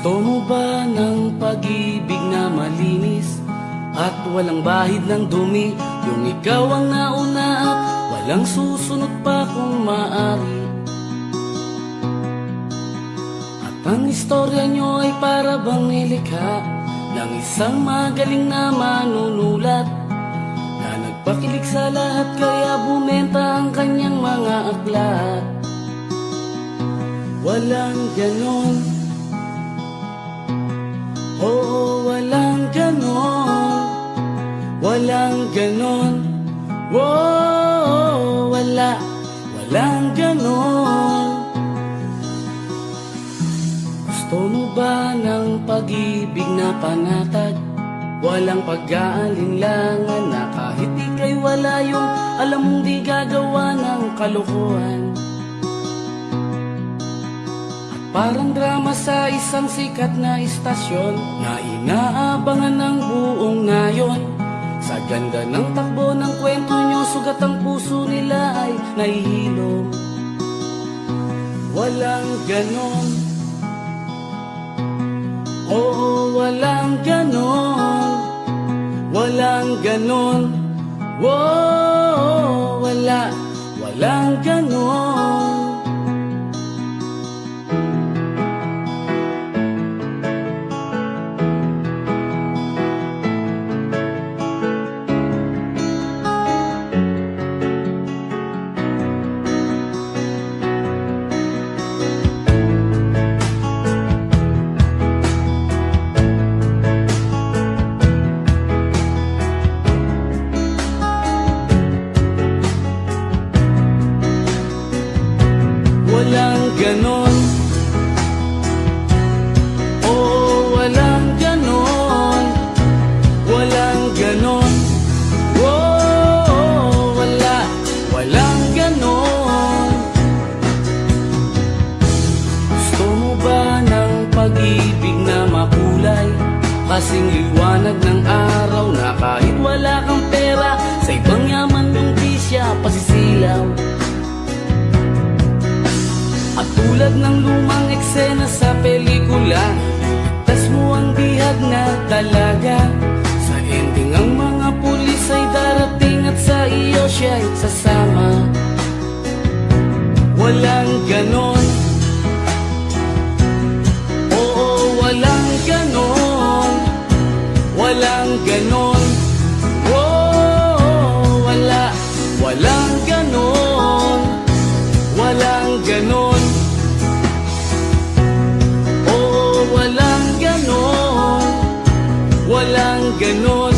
Gusto mo ba ng pag-ibig na malinis at walang bahid ng dumi? Yung ikaw ang nauna at walang susunod pa kung maaari. At ang istorya nyo ay para bang nilikha ng isang magaling na manunulat na nagpakilig sa lahat kaya bumenta ang kanyang mga aklat. Walang ganon, oo, walang ganon, walang ganon, wow, walang ganon. Gusto mo ba ng pag-ibig na panatag? Walang pag-aalinlangan na kahit ika'y wala yung alam mong di gagawa ng kalokohan. Parang drama sa isang sikat na istasyon na inaabangan ng buong nayon. Sa ganda ng takbo ng kwento nyo, sugat ang puso nila ay nahihilom. Walang ganon, oo, walang ganon, walang ganon, wow, walang ganon. Walang ganon, oh, walang ganon, walang ganon, oh, walang ganon. Gusto mo ba ng pag-ibig na makulay? Kasing liwanag ng araw na kahit wala kang pera, sa ibang yaman yung di siya pasisilaw. At tulad ng lumang eksena sa pelikula, tas mo ang bihag na talaga. Sa ending ang mga pulis ay darating at sa iyo siya'y sasama. Walang ganon, oo, walang ganon, walang ganon, oh, walang ganon, walang ganon. Walang ganon,